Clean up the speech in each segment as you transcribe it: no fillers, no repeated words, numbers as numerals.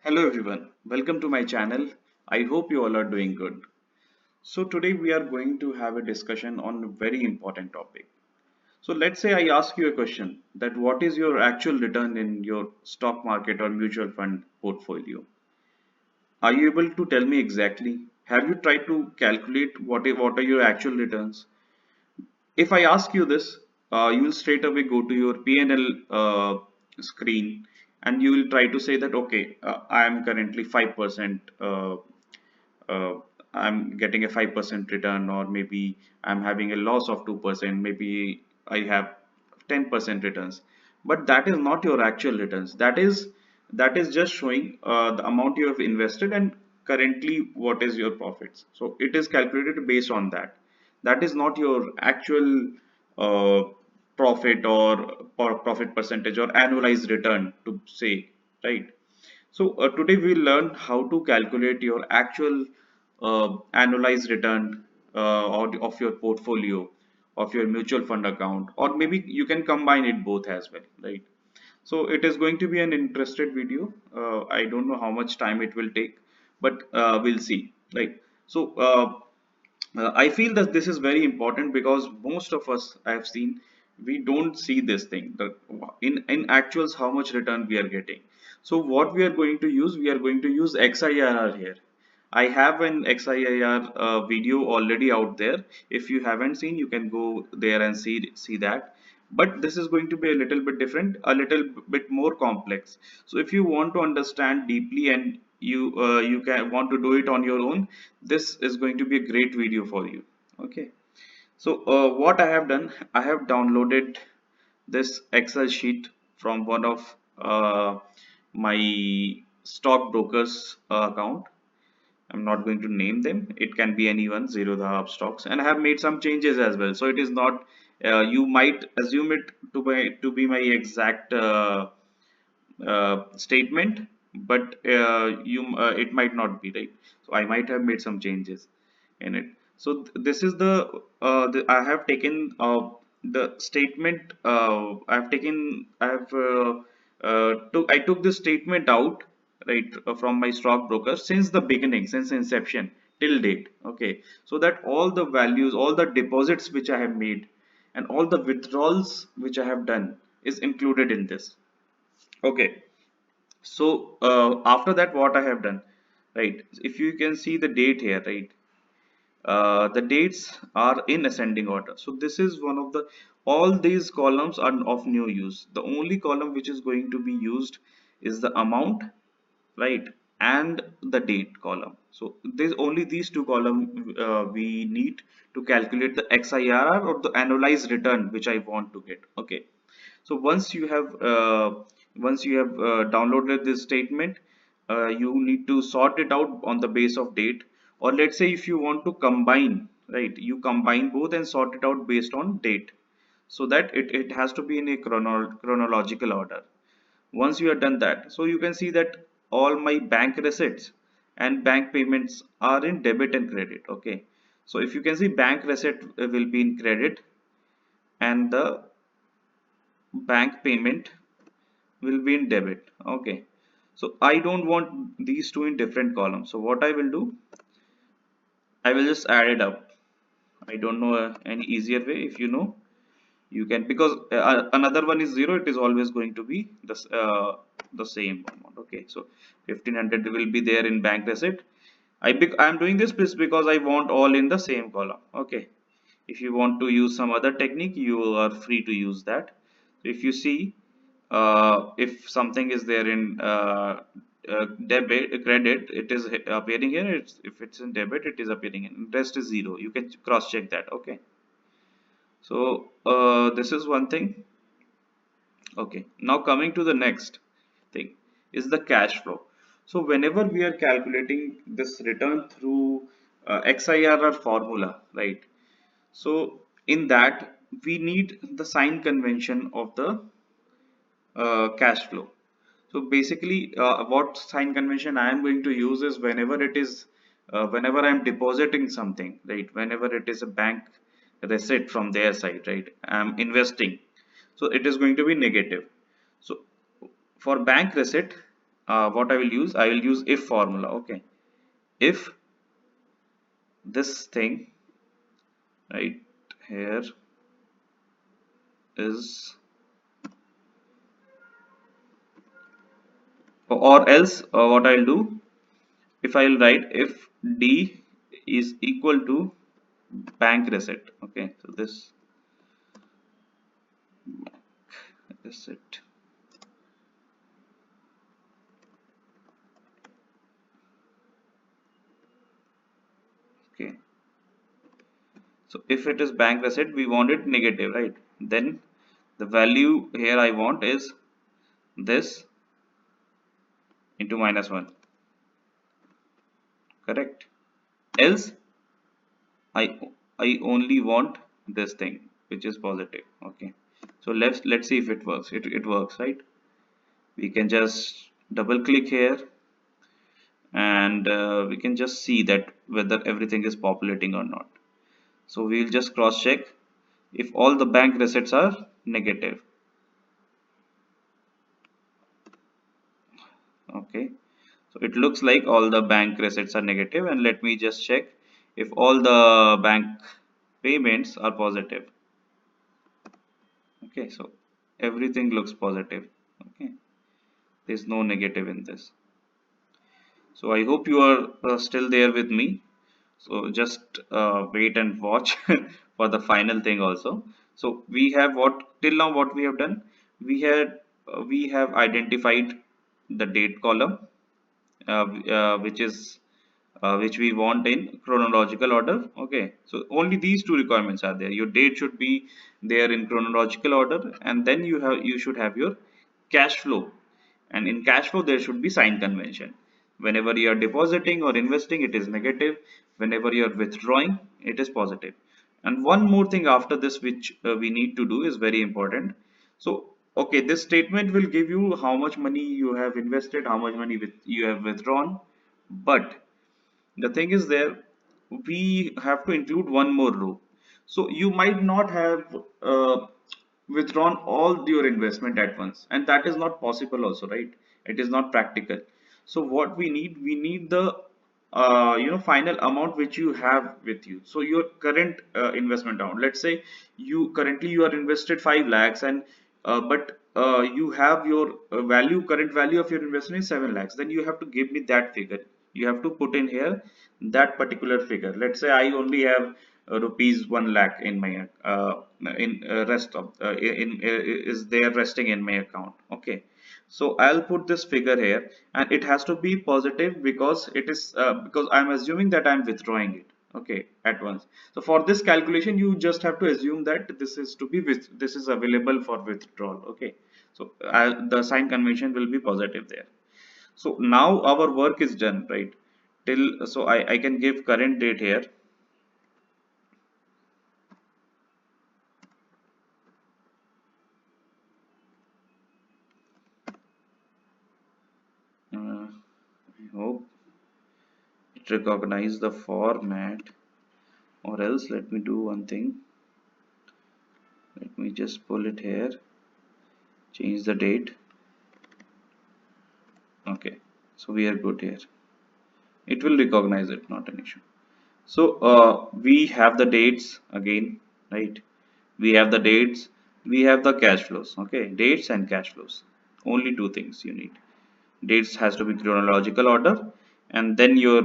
Hello everyone, welcome to my channel. I hope you all are doing good. So today we are going to have a discussion on a very important topic. So let's say I ask you a question that what is your actual return in your stock market or mutual fund portfolio? Are you able to tell me exactly? Have you tried to calculate what are your actual returns? If I ask you this, you will straight away go to your P&L screen and you will try to say that okay, I am currently 5% uh, I'm getting a 5% return, or maybe I'm having a loss of 2%, maybe I have 10% returns. But that is not your actual returns. That is just showing the amount you have invested and currently what is your profits. So it is calculated based on that. That is not your actual uh, profit or profit percentage or annualized return to say, right? So today we'll learn how to calculate your actual annualized return of your portfolio, of your mutual fund account, or maybe you can combine it both as well, right? So it is going to be an interested video. I don't know how much time it will take, but we'll see, right? So I feel that this is very important because most of us I have seen we don't see this thing the, in actuals how much return we are getting. So what we are going to use, we are going to use XIRR here. I have an XIRR video already out there. If you haven't seen, you can go there and see that. But this is going to be a little bit different, a little bit more complex. So if you want to understand deeply and you can want to do it on your own, this is going to be a great video for you. Okay. So what I have done, I have downloaded this Excel sheet from one of my stockbrokers account. I'm not going to name them. It can be anyone, zero the up stocks, and I have made some changes as well. So it is not. You might assume it to be my exact statement, but it might not be, right. So I might have made some changes in it. So this is the I have taken the statement. I took this statement out, right, from my stockbroker since the beginning, since inception till date. Okay, so that all the values, all the deposits which I have made, and all the withdrawals which I have done is included in this. Okay, so after that, what I have done, right? If you can see the date here, right? The dates are in ascending order. So this is one of the all these columns are of no use. The only column which is going to be used is the amount, right, and the date column. So there's only these two column we need to calculate the XIRR or the annualized return which I want to get. Okay, so once you have downloaded this statement, you need to sort it out on the base of date, or let's say if you want to combine, right, you combine both and sort it out based on date, so that it has to be in a chronological order. Once you have done that, so you can see that all my bank receipts and bank payments are in debit and credit. Okay, so if you can see, bank receipt will be in credit and the bank payment will be in debit. Okay, so I don't want these two in different columns. So what I will do, I will just add it up. I don't know any easier way. If you know, you can, because another one is zero, it is always going to be the same amount. Okay, so 1500 will be there in bank receipt. I'm doing this because I want all in the same column. Okay, if you want to use some other technique, you are free to use that. So if you see, if something is there in debit credit, it is appearing here. If it's in debit, it is appearing in, rest is zero. You can cross check that. Okay, so this is one thing. Okay, now coming to the next thing is the cash flow. So whenever we are calculating this return through XIRR formula, right? So in that we need the sign convention of the cash flow. So basically, what sign convention I am going to use is whenever I am depositing something, right? Whenever it is a bank receipt from their side, right? I am investing, so it is going to be negative. So for bank receipt, what I will use if formula. Okay, if this thing right here is, or else what I'll do, if I'll write if D is equal to bank receipt. Okay, so this receipt. Okay, so if it is bank receipt, we want it negative, right? Then the value here I want is this into -1, correct? Else I I only want this thing which is positive. Okay, so let's see if it works. It works, right? We can just double click here, and we can just see that whether everything is populating or not. So we'll just cross check if all the bank receipts are negative. Okay, so it looks like all the bank receipts are negative, and let me just check if all the bank payments are positive. Okay, so everything looks positive. Okay, there's no negative in this. So I hope you are still there with me. So just wait and watch for the final thing also. So we have what till now what we have done. We have identified the date column, which is which we want in chronological order. Okay, so only these two requirements are there. Your date should be there in chronological order, and then you should have your cash flow, and in cash flow there should be sign convention. Whenever you are depositing or investing, it is negative. Whenever you are withdrawing, it is positive. And one more thing after this which we need to do is very important. So okay, this statement will give you how much money you have invested, how much money you have withdrawn, but the thing is there, we have to include one more row. So you might not have withdrawn all your investment at once, and that is not possible also, right? It is not practical. So what we need the final amount which you have with you. So your current investment amount, let's say you currently you are invested 5 lakhs, and but you have your current value of your investment is 7 lakhs, then you have to give me that figure. You have to put in here that particular figure. Let's say I only have rupees 1 lakh in my in rest of is there resting in my account. Okay, so I'll put this figure here, and it has to be positive because it is because I'm assuming that I'm withdrawing it, okay, at once. So for this calculation you just have to assume that this is to be with this is available for withdrawal. Okay, so the sign convention will be positive there. So now our work is done, right? Till so I can give current date here. I hope it recognize the format, or else let me do one thing. Let me just pull it here, change the date. Okay, so we are good here. It will recognize it, not an issue. So we have the dates again, right? We have the dates, we have the cash flows. Okay, dates and cash flows, only two things you need. Dates has to be chronological order, and then your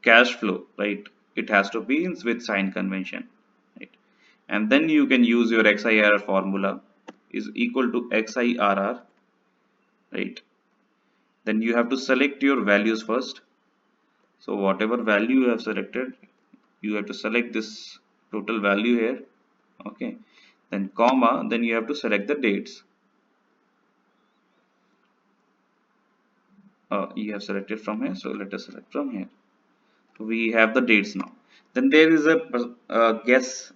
cash flow, right? It has to be with sign convention, right? And then you can use your XIRR formula is equal to XIRR, right? Then you have to select your values first. So whatever value you have selected, you have to select this total value here. Okay, then comma, then you have to select the dates. You have selected from here, so let us select from here. So we have the dates now. Then there is a guess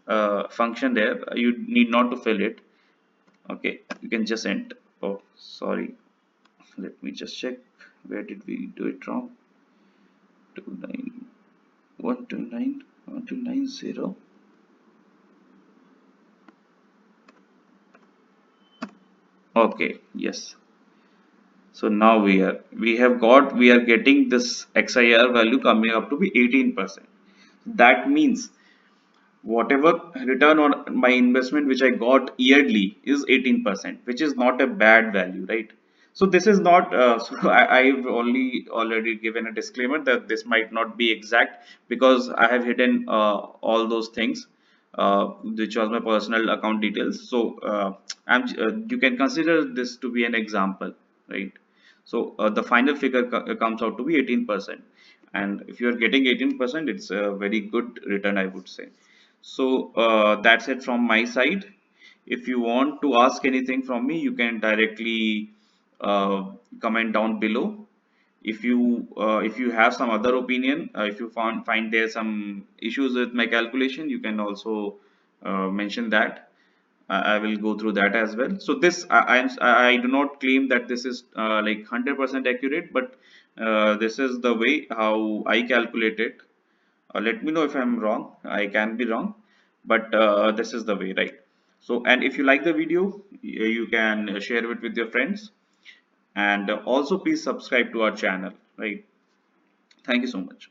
function there. You need not to fill it. Okay, you can just enter. Oh, sorry, let me just check, where did we do it wrong? 29129190. Okay, yes. So now we are getting this XIR value coming up to be 18%. That means whatever return on my investment which I got yearly is 18%, which is not a bad value, right? So this is not I've only already given a disclaimer that this might not be exact, because I have hidden all those things, which was my personal account details. So you can consider this to be an example, right? So the final figure comes out to be 18%, and if you are getting 18%, it's a very good return, I would say. So that's it from my side. If you want to ask anything from me, you can directly comment down below. If you have some other opinion, if you find there some issues with my calculation, you can also mention that. I will go through that as well. So this I do not claim that this is like 100% accurate, but this is the way how I calculate it. Let me know if I'm wrong. I can be wrong, but this is the way, right? So, and if you like the video, you can share it with your friends, and also please subscribe to our channel, right? Thank you so much.